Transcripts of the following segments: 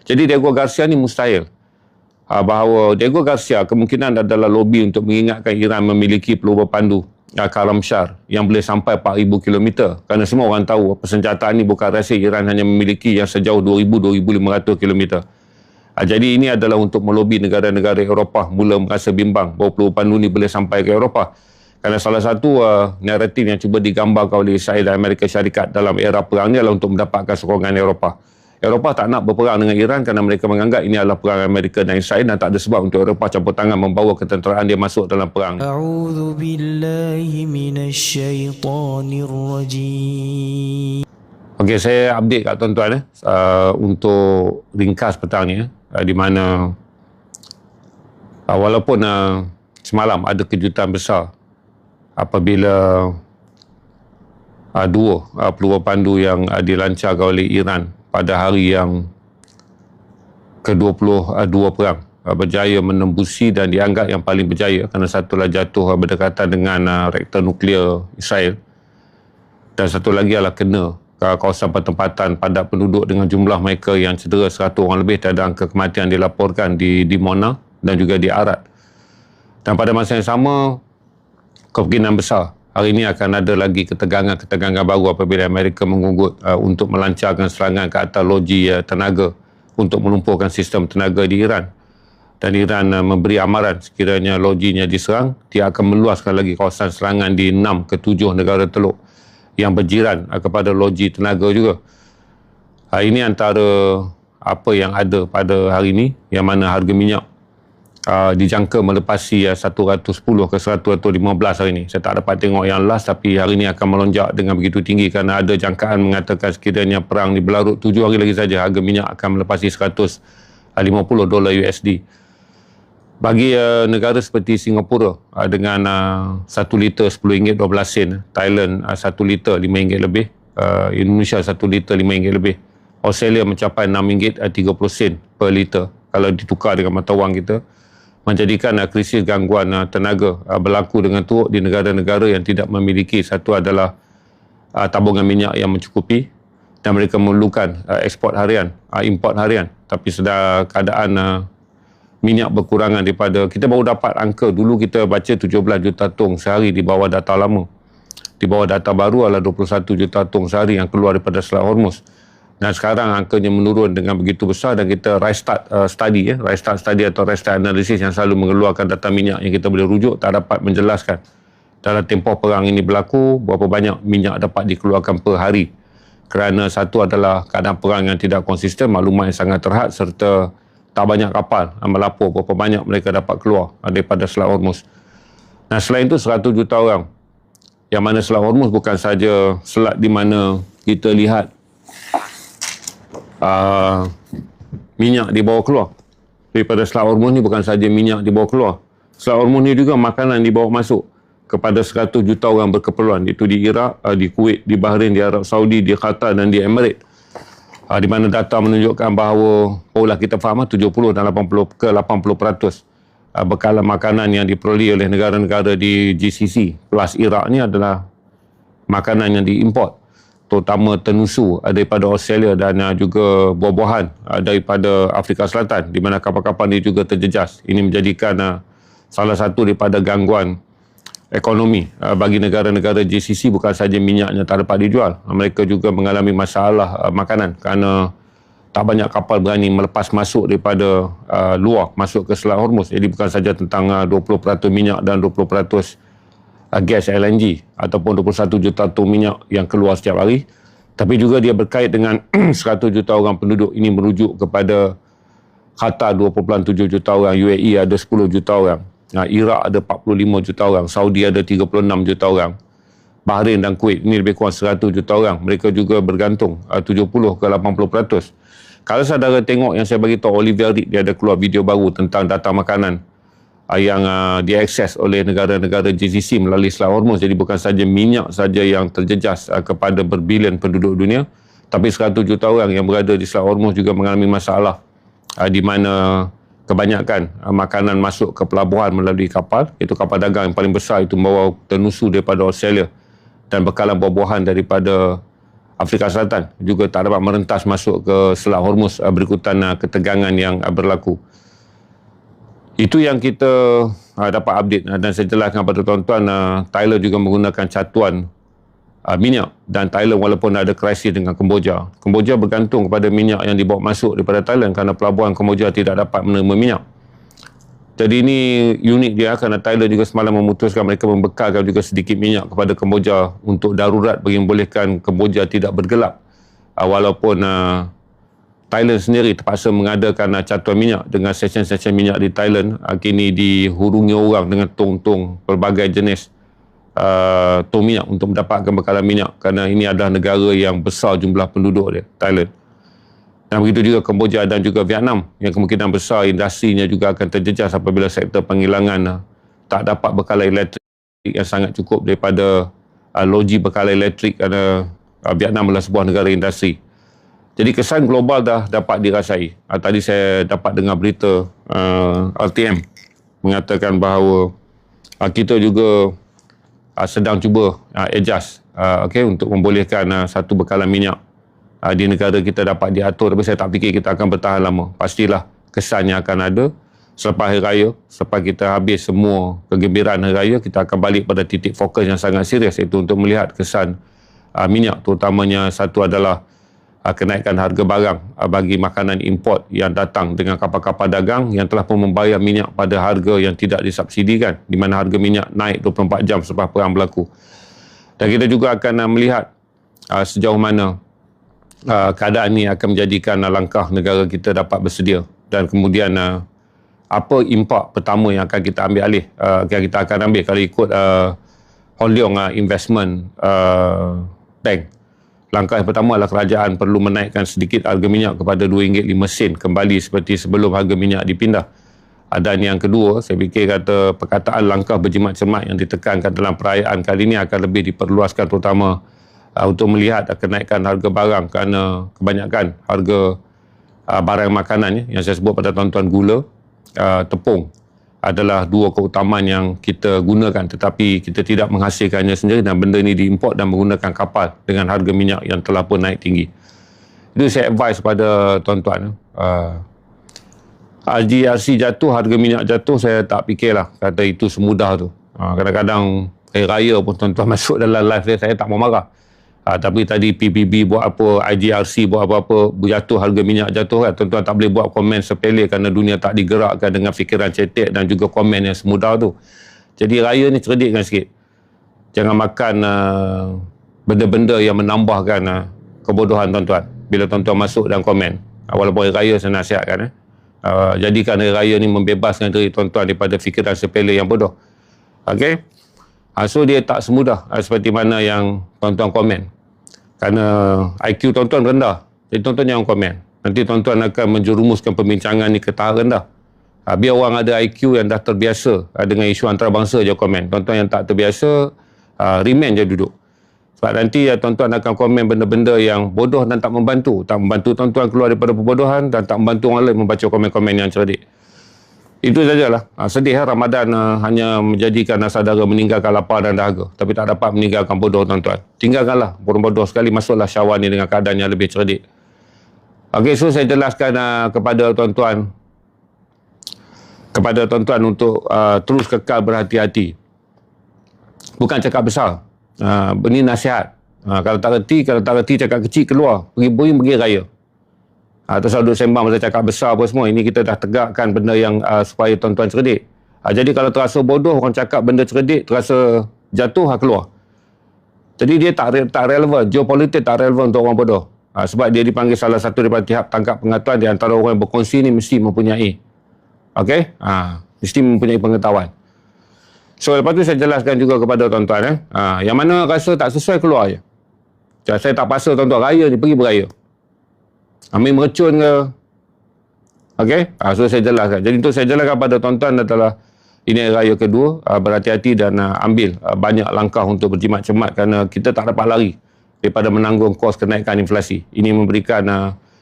Jadi Diego Garcia ni mustahil. Bahawa Diego Garcia kemungkinan adalah lobby untuk mengingatkan Iran memiliki peluru pandu Karamshar yang boleh sampai 4,000 km. Kerana semua orang tahu persenjataan ni bukan rahsia, Iran hanya memiliki yang sejauh 2,000-2,500 km. Jadi ini adalah untuk melobi negara-negara Eropah mula merasa bimbang bahawa peluru pandu ni boleh sampai ke Eropah. Kerana salah satu naratif yang cuba digambarkan oleh Israel dan Amerika Syarikat dalam era perang ni adalah untuk mendapatkan sokongan Eropah. Eropah tak nak berperang dengan Iran kerana mereka menganggap ini adalah perang Amerika dan Israel dan tak ada sebab untuk Eropah campur tangan membawa ketenteraan dia masuk dalam perang. A'udzu billahi minasyaitonir rajim. Okey, saya update kat tuan-tuan untuk ringkas petang ni di mana walaupun semalam ada kejutan besar apabila dua peluru pandu yang dilancarkan oleh Iran pada hari yang ke-22 perang berjaya menembusi dan dianggap yang paling berjaya kerana satulah jatuh berdekatan dengan reaktor nuklear Israel dan satu lagi adalah kena kawasan pertempatan padat penduduk dengan jumlah mereka yang cedera 100 orang lebih dan angka kematian dilaporkan di Dimona dan juga di Arad. Dan pada masa yang sama, kemungkinan besar hari ini akan ada lagi ketegangan-ketegangan baru apabila Amerika mengunggut untuk melancarkan serangan ke atas loji tenaga untuk melumpuhkan sistem tenaga di Iran. Dan Iran memberi amaran sekiranya lojinya diserang, dia akan meluaskan lagi kawasan serangan di 6 ke 7 negara teluk yang berjiran kepada loji tenaga juga. Ini antara apa yang ada pada hari ini, yang mana harga minyak dijangka melepasi 110 ke 115 hari ini. Saya tak dapat tengok yang last, tapi hari ini akan melonjak dengan begitu tinggi kerana ada jangkaan mengatakan sekiranya perang ni berlarut 7 hari lagi saja harga minyak akan melepasi $150 USD. Bagi negara seperti Singapura dengan 1 liter RM10.12, Thailand 1 liter RM5 lebih, Indonesia 1 liter RM5 lebih, Australia mencapai RM6.30 per liter kalau ditukar dengan mata wang kita, menjadikan krisis gangguan tenaga berlaku dengan teruk di negara-negara yang tidak memiliki, satu adalah tabungan minyak yang mencukupi dan mereka memerlukan ekspor harian, import harian, tapi sedar keadaan minyak berkurangan daripada, kita baru dapat angka, dulu kita baca 17 juta tong sehari di bawah data lama, di bawah data baru adalah 21 juta tong sehari yang keluar daripada Selat Hormuz. Dan sekarang angkanya menurun dengan begitu besar dan kita restart study atau restart analysis yang selalu mengeluarkan data minyak yang kita boleh rujuk tak dapat menjelaskan dalam tempoh perang ini berlaku berapa banyak minyak dapat dikeluarkan per hari, kerana satu adalah keadaan perang yang tidak konsisten, maklumat yang sangat terhad serta tak banyak kapal melapor berapa banyak mereka dapat keluar daripada Selat Hormuz. Nah, selain itu 100 juta orang, yang mana Selat Hormuz bukan saja selat di mana kita lihat minyak dibawa keluar. Daripada Selat Hormuz ni bukan saja minyak dibawa keluar, Selat Hormuz ni juga makanan dibawa masuk kepada 100 juta orang berkeperluan, itu di Iraq, di Kuwait, di Bahrain, di Arab Saudi, di Qatar dan di Emirates. Di mana data menunjukkan bahawa pola kita faham 70 dan 80 ke 80% bekalan makanan yang diperoleh oleh negara-negara di GCC plus Iraq ni adalah makanan yang diimport, terutama tenusu daripada Australia dan juga buah-buahan daripada Afrika Selatan, di mana kapal-kapal ini juga terjejas. Ini menjadikan salah satu daripada gangguan ekonomi bagi negara-negara GCC. Bukan saja minyaknya tak dapat dijual, mereka juga mengalami masalah makanan kerana tak banyak kapal berani melepas masuk daripada luar masuk ke Selat Hormuz. Jadi bukan saja tentang 20% minyak dan 20% gas LNG ataupun 21 juta tong minyak yang keluar setiap hari, tapi juga dia berkait dengan 100 juta orang penduduk. Ini merujuk kepada Qatar 2.7 juta orang, UAE ada 10 juta orang, Iraq ada 45 juta orang, Saudi ada 36 juta orang, Bahrain dan Kuwait ini lebih kurang 100 juta orang. Mereka juga bergantung 70 ke 80%. Kalau saudara tengok yang saya beritahu, Oliver Reed dia ada keluar video baru tentang data makanan yang diakses oleh negara-negara GCC melalui Selat Hormuz. Jadi bukan saja minyak saja yang terjejas kepada berbilion penduduk dunia, tapi 100 juta orang yang berada di Selat Hormuz juga mengalami masalah di mana kebanyakan makanan masuk ke pelabuhan melalui kapal, iaitu kapal dagang yang paling besar itu membawa tenusu daripada Australia dan bekalan buah-buahan daripada Afrika Selatan juga tak dapat merentas masuk ke Selat Hormuz berikutan ketegangan yang berlaku. Itu yang kita dapat update dan saya jelaskan kepada tuan-tuan, Thailand juga menggunakan catuan minyak, dan Thailand walaupun ada krisis dengan Kemboja bergantung kepada minyak yang dibawa masuk daripada Thailand kerana pelabuhan Kemboja tidak dapat menerima minyak. Jadi ini unik dia kerana Thailand juga semalam memutuskan mereka membekalkan juga sedikit minyak kepada Kemboja untuk darurat bagi membolehkan Kemboja tidak bergelap. Walaupun Thailand sendiri terpaksa mengadakan catuan minyak dengan stesen-stesen minyak di Thailand kini dihurungi orang dengan tong-tong pelbagai jenis tong minyak untuk mendapatkan bekalan minyak kerana ini adalah negara yang besar jumlah penduduk dia, Thailand. Dan begitu juga Kemboja dan juga Vietnam yang kemungkinan besar industrinya juga akan terjejas apabila sektor penghilangan tak dapat bekalan elektrik yang sangat cukup daripada loji bekalan elektrik kerana Vietnam adalah sebuah negara industri. Jadi kesan global dah dapat dirasai. Tadi saya dapat dengar berita RTM mengatakan bahawa kita juga sedang cuba adjust untuk membolehkan satu bekalan minyak di negara kita dapat diatur, tapi saya tak fikir kita akan bertahan lama. Pastilah kesannya akan ada selepas Hari Raya. Selepas kita habis semua kegembiraan Hari Raya, kita akan balik pada titik fokus yang sangat serius, iaitu untuk melihat kesan minyak, terutamanya satu adalah kenaikan harga barang bagi makanan import yang datang dengan kapal-kapal dagang yang telah pun membayar minyak pada harga yang tidak disubsidikan, di mana harga minyak naik 24 jam selepas perang berlaku. Dan kita juga akan melihat sejauh mana keadaan ini akan menjadikan langkah negara kita dapat bersedia, dan kemudian apa impak pertama yang akan kita ambil alih, kita akan ambil kalau ikut Hon Leong Investment Bank. Langkah yang pertama adalah kerajaan perlu menaikkan sedikit harga minyak kepada RM2.5 kembali seperti sebelum harga minyak dipindah. Dan yang kedua, saya fikir kata perkataan langkah berjimat cermat yang ditekankan dalam perayaan kali ini akan lebih diperluaskan, terutama untuk melihat kenaikan harga barang kerana kebanyakan harga barang makanan yang saya sebut pada tuan-tuan, gula, tepung adalah dua keutamaan yang kita gunakan, tetapi kita tidak menghasilkannya sendiri dan benda ini diimport dan menggunakan kapal dengan harga minyak yang telah pun naik tinggi. Itu saya advise pada tuan-tuan. GRC jatuh, harga minyak jatuh, saya tak fikirlah kata itu semudah tu. Kadang-kadang Hari Raya pun tuan-tuan masuk dalam live dia, saya tak mau marah. Tapi tadi PBB buat apa, IGRC buat apa-apa, jatuh harga minyak jatuh kan, tuan-tuan tak boleh buat komen sepele kerana dunia tak digerakkan dengan fikiran cetek dan juga komen yang semudah tu. Jadi raya ni cerdikkan sikit. Jangan makan benda-benda yang menambahkan kebodohan tuan-tuan bila tuan-tuan masuk dan komen. Walaupun hari raya saya nasihatkan. Jadikan hari raya ni membebaskan diri tuan-tuan daripada fikiran sepele yang bodoh. Okey? So dia tak semudah seperti mana yang tuan-tuan komen. Kerana IQ tuan-tuan rendah. Jadi tuan-tuan jangan komen. Nanti tuan-tuan akan menjerumuskan perbincangan ni ke tahap rendah. Biar orang ada IQ yang dah terbiasa dengan isu antarabangsa je komen. Tuan-tuan yang tak terbiasa, remain je duduk. Sebab nanti tuan-tuan akan komen benda-benda yang bodoh dan tak membantu. Tak membantu tuan-tuan keluar daripada perbodohan dan tak membantu orang lain membaca komen-komen yang cerdik. Itu sajalah. Sedih Ramadan hanya menjadikan saudara meninggalkan lapar dan dahaga, tapi tak dapat meninggalkan bodoh tuan-tuan. Tinggalkanlah bodoh sekali, masuklah Syawal ni dengan keadaan yang lebih cerdik. Okey, so saya jelaskan kepada tuan-tuan untuk terus kekal berhati-hati. Bukan cakap besar. Ini nasihat. Kalau tak reti cakap kecil keluar. Pergi raya. Terus duduk sembang masa cakap besar apa semua. Ini kita dah tegakkan benda yang supaya tuan-tuan cerdik. Jadi kalau terasa bodoh, orang cakap benda cerdik, terasa jatuh, keluar. Jadi dia tak relevan. Geopolitik tak relevan untuk orang bodoh. Sebab dia dipanggil salah satu daripada tahap tangkap pengetahuan. Di antara orang yang berkongsi ni mesti mempunyai. Okey? Mesti mempunyai pengetahuan. So lepas tu saya jelaskan juga kepada tuan-tuan. Yang mana rasa tak sesuai, keluar je. Saya tak paksa tuan-tuan raya ni, pergi beraya. Ambil mercun ke. Okey? So saya jelaskan. Jadi untuk saya jelaskan pada tuan-tuan adalah ini hari raya kedua. Berhati-hati dan ambil banyak langkah untuk berjimat cermat kerana kita tak dapat lari daripada menanggung kos kenaikan inflasi. Ini memberikan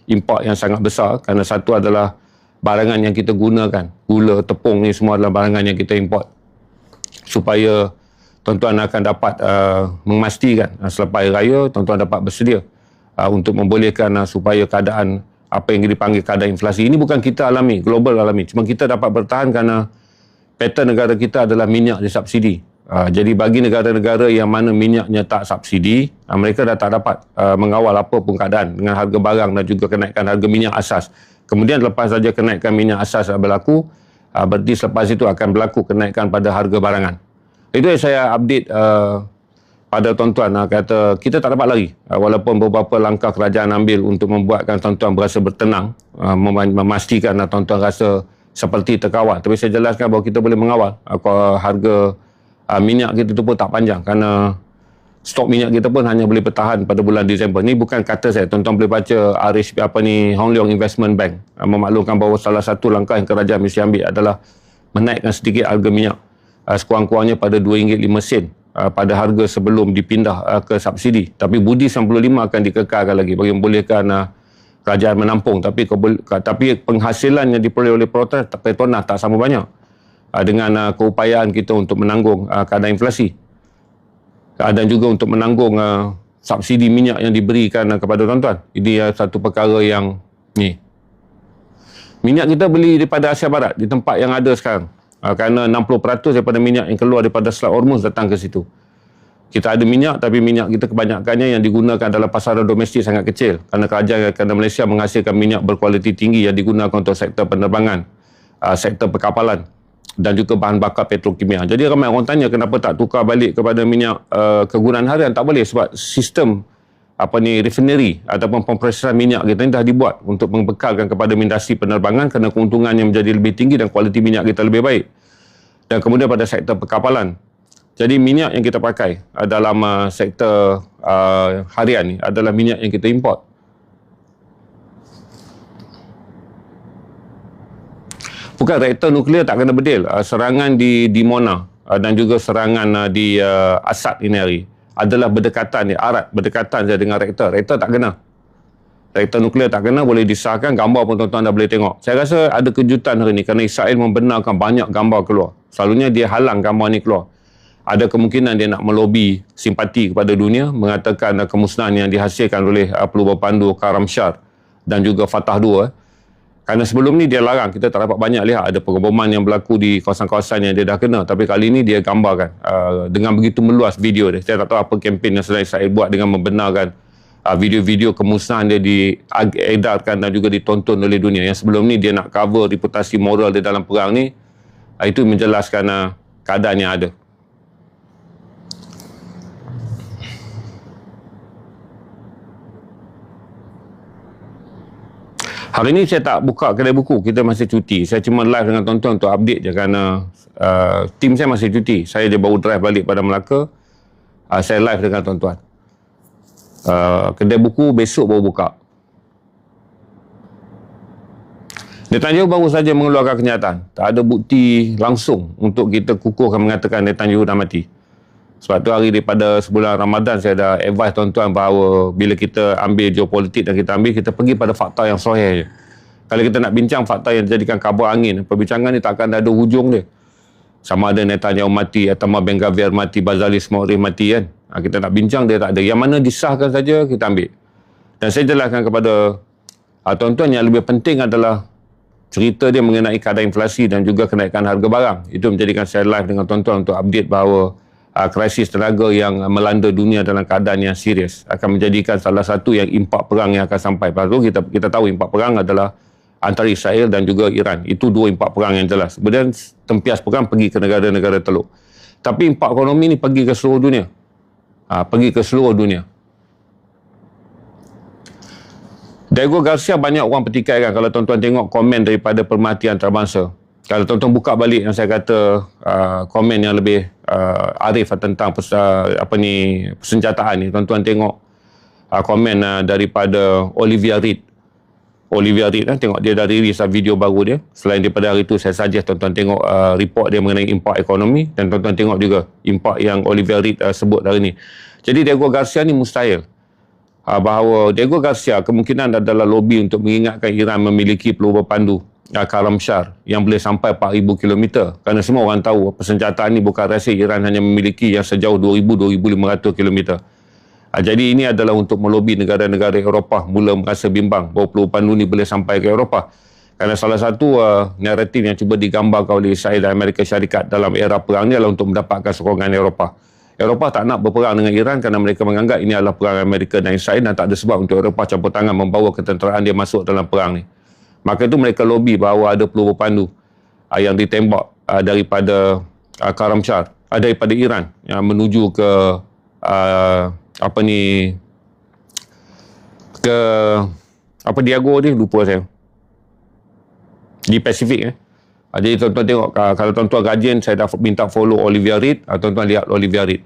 impak yang sangat besar kerana satu adalah barangan yang kita gunakan. Gula, tepung ni semua adalah barangan yang kita import. Supaya tuan-tuan akan dapat memastikan selepas hari raya tuan-tuan dapat bersedia. untuk membolehkan supaya keadaan apa yang dipanggil keadaan inflasi ini bukan kita alami, global alami. Cuma kita dapat bertahan kerana pattern negara kita adalah minyak disubsidi. Jadi bagi negara-negara yang mana minyaknya tak subsidi, mereka dah tak dapat mengawal apa pun keadaan dengan harga barang dan juga kenaikan harga minyak asas. Kemudian lepas saja kenaikan minyak asas berlaku, berarti selepas itu akan berlaku kenaikan pada harga barangan. Itu yang saya update pada tuan-tuan, kata kita tak dapat lari. Walaupun beberapa langkah kerajaan ambil untuk membuatkan tuan-tuan berasa bertenang, memastikan tuan-tuan rasa seperti terkawal. Tapi saya jelaskan bahawa kita boleh mengawal harga minyak kita tu pun tak panjang kerana stok minyak kita pun hanya boleh bertahan pada bulan Disember. Ni bukan kata saya, tuan-tuan boleh baca RHB Hong Leong Investment Bank memaklumkan bahawa salah satu langkah yang kerajaan mesti ambil adalah menaikkan sedikit harga minyak sekurang-kurangnya pada RM2.05 pada harga sebelum dipindah ke subsidi. Tapi budi 95 akan dikekalkan lagi bagi membolehkan kerajaan menampung. Tapi penghasilan yang diperoleh oleh Petronas tak sama banyak dengan keupayaan kita untuk menanggung keadaan inflasi dan juga untuk menanggung subsidi minyak yang diberikan kepada tuan-tuan. Ini satu perkara yang ni. Minyak kita beli daripada Asia Barat di tempat yang ada sekarang. Kerana 60% daripada minyak yang keluar daripada Selat Hormuz datang ke situ. Kita ada minyak, tapi minyak kita kebanyakannya yang digunakan dalam pasaran domestik sangat kecil. Kerana Malaysia menghasilkan minyak berkualiti tinggi yang digunakan untuk sektor penerbangan, sektor perkapalan dan juga bahan bakar petrokimia. Jadi ramai orang tanya kenapa tak tukar balik kepada minyak kegunaan harian. Tak boleh sebab sistem refinery ataupun pemprosesan minyak kita ni dah dibuat untuk membekalkan kepada industri penerbangan kerana keuntungannya menjadi lebih tinggi dan kualiti minyak kita lebih baik. Dan kemudian pada sektor perkapalan. Jadi minyak yang kita pakai dalam sektor harian ni adalah minyak yang kita import. Bukan, reaktor nuklear tak kena bedil. Serangan di Mona dan juga serangan di Asad ini hari adalah berdekatan, berdekatan saja dengan reaktor. Reaktor tak kena. Reaktor nuklear tak kena, boleh disahkan, gambar pun tuan-tuan dah boleh tengok. Saya rasa ada kejutan hari ini kerana Israel membenarkan banyak gambar keluar. Selalunya dia halang gambar ni keluar. Ada kemungkinan dia nak melobi simpati kepada dunia, mengatakan kemusnahan yang dihasilkan oleh pelubur pandu Karam Shar dan juga Fatah II. Kerana sebelum ni dia larang, kita tak dapat banyak lihat ada pengeboman yang berlaku di kawasan-kawasan yang dia dah kena. Tapi kali ni dia gambarkan dengan begitu meluas video dia. Saya tak tahu apa kempen yang sedang Israel buat dengan membenarkan video-video kemusnahan dia diedarkan dan juga ditonton oleh dunia. Yang sebelum ni dia nak cover reputasi moral dia dalam perang ni. Itu menjelaskan keadaan yang ada. Hari ni saya tak buka kedai buku, kita masih cuti. Saya cuma live dengan tuan-tuan untuk update je kerana tim saya masih cuti. Saya je baru drive balik pada Melaka. Saya live dengan tuan-tuan. Kedai buku besok baru buka. Netanyahu baru saja mengeluarkan kenyataan. Tak ada bukti langsung untuk kita kukuhkan mengatakan Netanyahu dah mati. Sebab tu hari daripada sebulan Ramadan saya dah advise tuan-tuan bahawa bila kita ambil geopolitik dan kita pergi pada fakta yang sahih je. Kalau kita nak bincang fakta yang dijadikan kabar angin, perbincangan ni takkan ada hujung dia. Sama ada Netanyahu mati, Itamar Ben Gvir mati, Bazali Smotrich mati kan. Kita nak bincang dia tak ada. Yang mana disahkan saja kita ambil. Dan saya jelaskan kepada tuan-tuan yang lebih penting adalah cerita dia mengenai keadaan inflasi dan juga kenaikan harga barang. Itu menjadikan saya live dengan tuan-tuan untuk update bahawa krisis tenaga yang melanda dunia dalam keadaan yang serius akan menjadikan salah satu yang impak perang yang akan sampai. Lalu kita tahu impak perang adalah antara Israel dan juga Iran. Itu dua impak perang yang jelas. Kemudian tempias perang pergi ke negara-negara teluk. Tapi impak ekonomi ni pergi ke seluruh dunia. Pergi ke seluruh dunia. Diego Garcia banyak orang petikaikan kalau tuan-tuan tengok komen daripada Perhatian Antarabangsa. Kalau tuan-tuan buka balik yang saya kata komen yang lebih arif tentang persenjataan ni, tuan-tuan tengok komen daripada Olivia Reed. Tengok dia dah release video baru dia. Selain daripada hari itu saya suggest tuan-tuan tengok report dia mengenai impak ekonomi dan tuan-tuan tengok juga impak yang Olivia Reed sebut hari ni. Jadi Diego Garcia ni mustahil. Bahawa Diego Garcia kemungkinan adalah lobby untuk mengingatkan Iran memiliki pelubur pandu Karam Shar yang boleh sampai 4,000 km. Kerana semua orang tahu persenjataan ni bukan rahsia. Iran hanya memiliki yang sejauh 2,000-2,500 km. Jadi ini adalah untuk melobi negara-negara Eropah mula merasa bimbang bahawa peluru pandu ni boleh sampai ke Eropah. Kerana salah satu naratif yang cuba digambarkan oleh Israel dan Amerika Syarikat dalam era perang ni adalah untuk mendapatkan sokongan Eropah. Eropah tak nak berperang dengan Iran kerana mereka menganggap ini adalah perang Amerika dan Israel dan tak ada sebab untuk Eropah campur tangan membawa ketenteraan dia masuk dalam perang ni. Maka itu mereka lobi bahawa ada peluru pandu yang ditembak daripada Karamshar, daripada Iran yang menuju ke Diago ni, lupa saya, di Pasifik. Jadi tuan-tuan tengok, kalau tuan-tuan rajin, saya dah minta follow Olivia Reed, tuan-tuan lihat Olivia Reed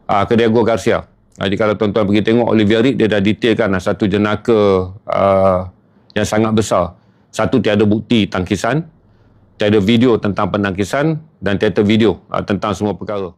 ke Diego Garcia. Jadi kalau tuan-tuan pergi tengok Olivia Reed, dia dah detailkan satu jenaka yang sangat besar. Satu, tiada bukti tangkisan, tiada video tentang penangkisan, dan tiada video tentang semua perkara.